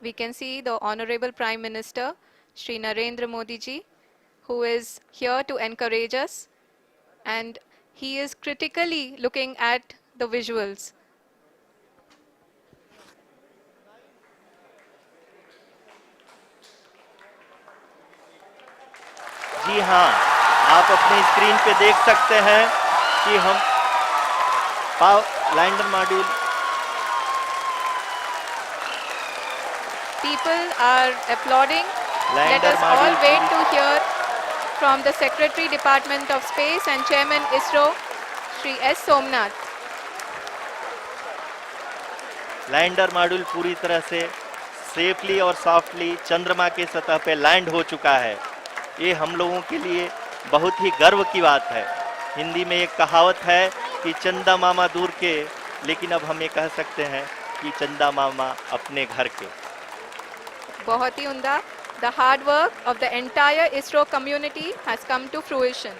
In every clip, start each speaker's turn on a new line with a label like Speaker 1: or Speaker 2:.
Speaker 1: we can see the Honorable Prime Minister, Shri Narendra Modi ji, who is here to encourage us, and he is critically looking at the visuals.
Speaker 2: जी हाँ, आप अपनी screen पे देख सकते हैं कि हम lander module
Speaker 1: People are applauding. Let
Speaker 2: lander
Speaker 1: us all
Speaker 2: module
Speaker 1: wait to hear from the Secretary Department of Space and Chairman ISRO, Shri S. Somnath.
Speaker 2: Lander module पूरी तरह से सेफली और सॉफ्टली चंद्रमा के सतह पे लैंड हो चुका है। ये हम लोगों के लिए बहुत ही गर्व की बात है। हिंदी में एक कहावत है कि चंदा मामा दूर के, लेकिन अब हम ये कह सकते हैं कि चंदा मामा अपने घर के।
Speaker 1: बहुत ही उम्दा. The hard work of the entire ISRO community has come to fruition.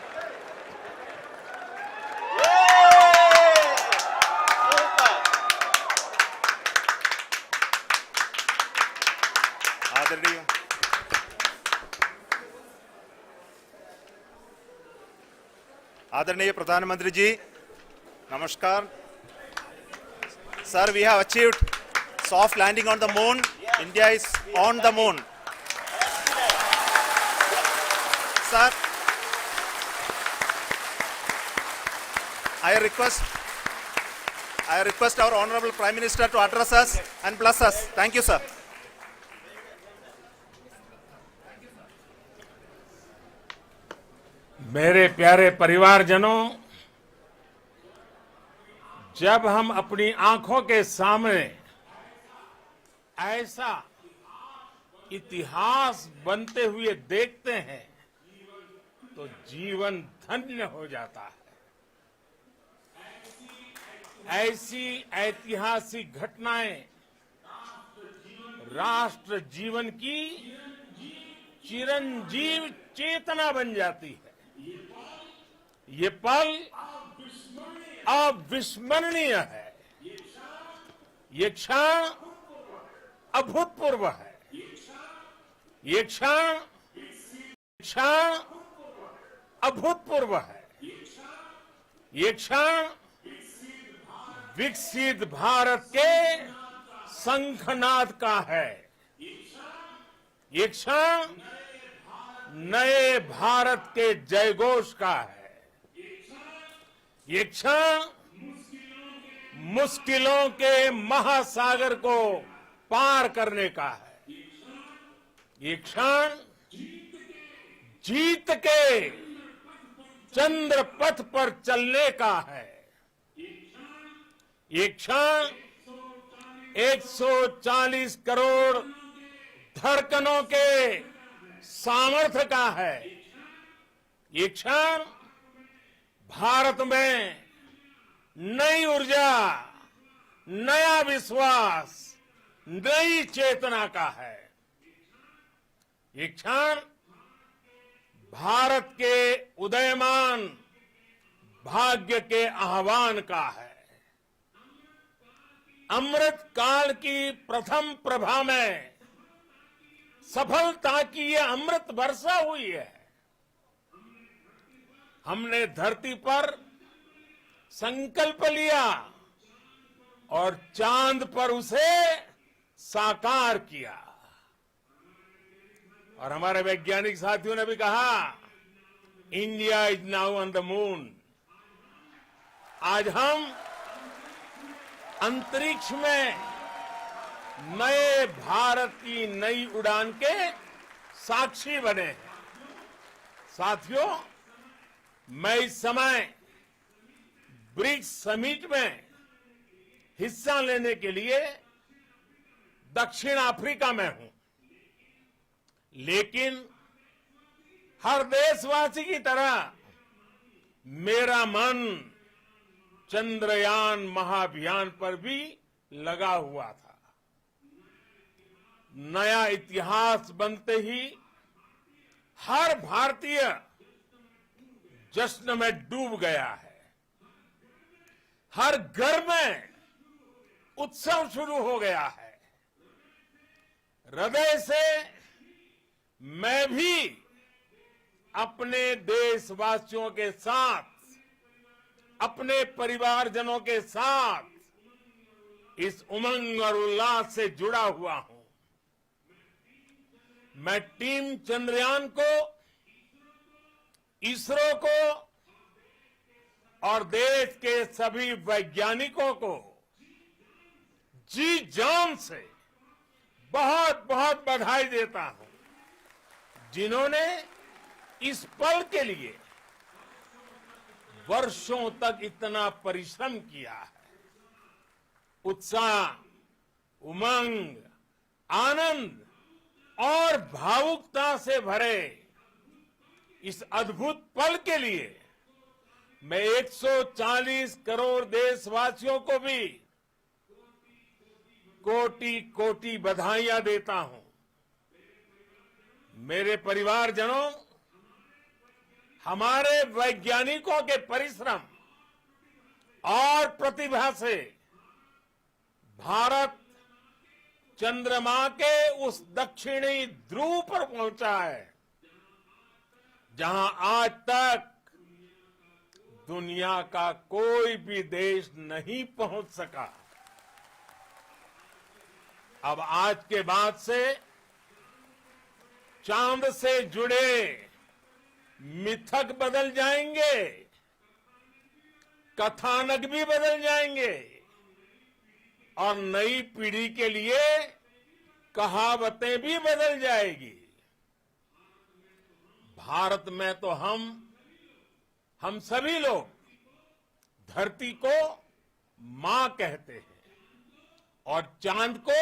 Speaker 3: आदरणीय प्रधानमंत्री जी, नमस्कार. Sir, we have achieved soft landing on the moon. India is on the moon. Sir, I request our Honorable Prime Minister to address us and bless us. Thank you, sir.
Speaker 4: मेरे प्यारे परिवारजनों, जब हम अपनी आंखों के सामने ऐसा इतिहास बनते हुए देखते हैं तो जीवन धन्य हो जाता है। ऐसी ऐतिहासिक घटनाएं राष्ट्र जीवन की चिरंजीव चेतना बन जाती है। ये पल अविस्मरणीय है। ये क्षण अभूतपूर्व है। ये क्षण अभूतपूर्व है। ये क्षण विकसित भारत के शंखनाद का है। ये क्षण नए भारत के जयघोष का है। ये क्षण मुश्किलों के महासागर को पार करने का है। ये क्षण जीत के चंद्र पथ पर चलने का है। ये क्षण 140 करोड़ धड़कनों के सामर्थ्य का है। ये क्षण भारत में नई ऊर्जा, नया विश्वास, नई चेतना का है। ये क्षण भारत के उदयमान भाग्य के आह्वान का है। अमृत काल की प्रथम प्रभा में सफलता की ये अमृत वर्षा हुई है। हमने धरती पर संकल्प लिया और चांद पर उसे साकार किया। और हमारे वैज्ञानिक साथियों ने भी कहा, India is now on the moon. आज हम अंतरिक्ष में नए भारत की नई उड़ान के साक्षी बने हैं। साथियों, मैं इस समय ब्रिक्स समिट में हिस्सा लेने के लिए दक्षिण अफ्रीका में हूं, लेकिन हर देशवासी की तरह मेरा मन चंद्रयान महाअभियान पर भी लगा हुआ था। नया इतिहास बनते ही हर भारतीय जश्न में डूब गया है। हर घर में उत्सव शुरू हो गया है। हृदय से मैं भी अपने देशवासियों के साथ, अपने परिवारजनों के साथ इस उमंग और उल्लास से जुड़ा हुआ हूं। मैं टीम चंद्रयान को, इसरो को और देश के सभी वैज्ञानिकों को जी जान से बहुत बहुत बधाई देता हूं, जिन्होंने इस पल के लिए वर्षों तक इतना परिश्रम किया है। उत्साह, उमंग, आनंद और भावुकता से भरे इस अद्भुत पल के लिए मैं 140 करोड़ देशवासियों को भी कोटि कोटि बधाइयां देता हूं। मेरे परिवारजनों, हमारे वैज्ञानिकों के परिश्रम और प्रतिभा से भारत चंद्रमा के उस दक्षिणी ध्रुव पर पहुंचा है, जहां आज तक दुनिया का कोई भी देश नहीं पहुंच सका। अब आज के बाद से चांद से जुड़े मिथक बदल जाएंगे, कथानक भी बदल जाएंगे और नई पीढ़ी के लिए कहावतें भी बदल जाएगी। भारत में तो हम सभी लोग धरती को मां कहते हैं और चांद को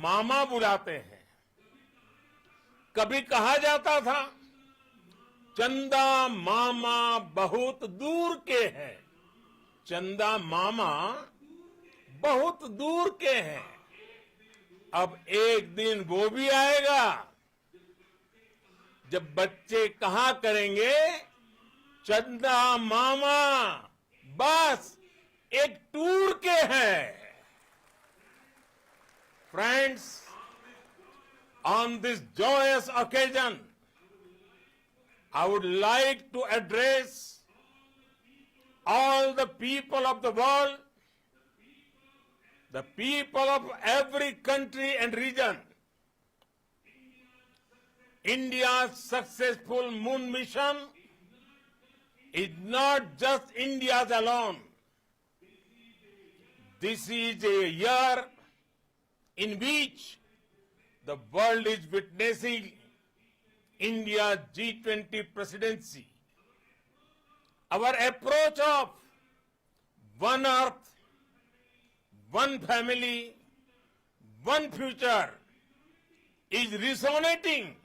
Speaker 4: मामा बुलाते हैं। कभी कहा जाता था, चंदा मामा बहुत दूर के हैं। चंदा मामा बहुत दूर के हैं। अब एक दिन वो भी आएगा जब बच्चे कहा करेंगे, चंदा मामा बस एक टूर के हैं। Friends, on this joyous occasion, I would like to address all the people of the world, the people of every country and region. India's successful moon mission is not just India's alone. This is a year in which the world is witnessing India's G20 presidency. Our approach of one earth, one family, one future is resonating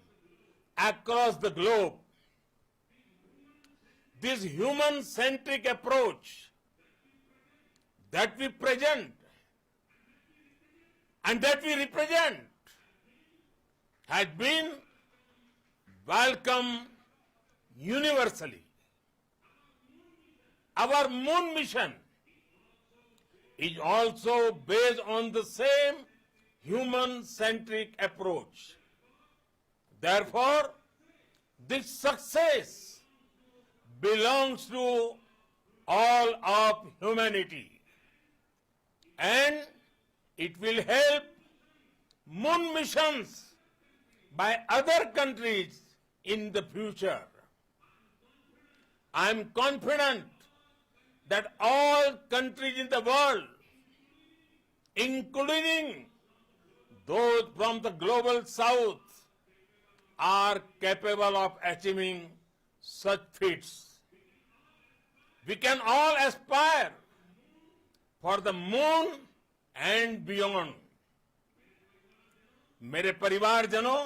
Speaker 4: across the globe. This human-centric approach that we present and that we represent has been welcomed universally. Our moon mission is also based on the same human-centric approach. Therefore, this success belongs to all of humanity, and it will help moon missions by other countries in the future. I am confident that all countries in the world, including those from the global south, are capable of achieving such feats. We can all aspire for the moon and beyond. मेरे परिवारजनों,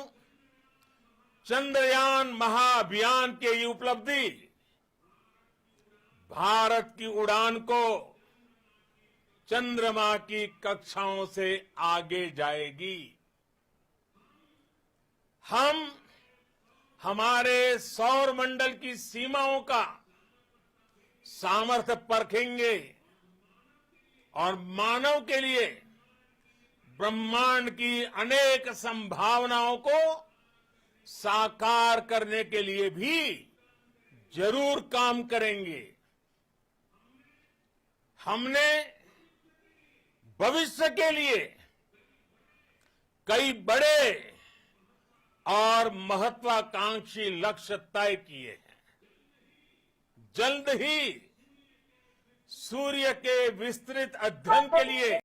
Speaker 4: चंद्रयान महाअभियान की ये उपलब्धि भारत की उड़ान को चंद्रमा की कक्षाओं से आगे जाएगी। हम हमारे सौर मंडल की सीमाओं का सामर्थ्य परखेंगे और मानव के लिए ब्रह्मांड की अनेक संभावनाओं को साकार करने के लिए भी जरूर काम करेंगे। हमने भविष्य के लिए कई बड़े और महत्वाकांक्षी लक्ष्य तय किए हैं। जल्द ही सूर्य के विस्तृत अध्ययन के लिए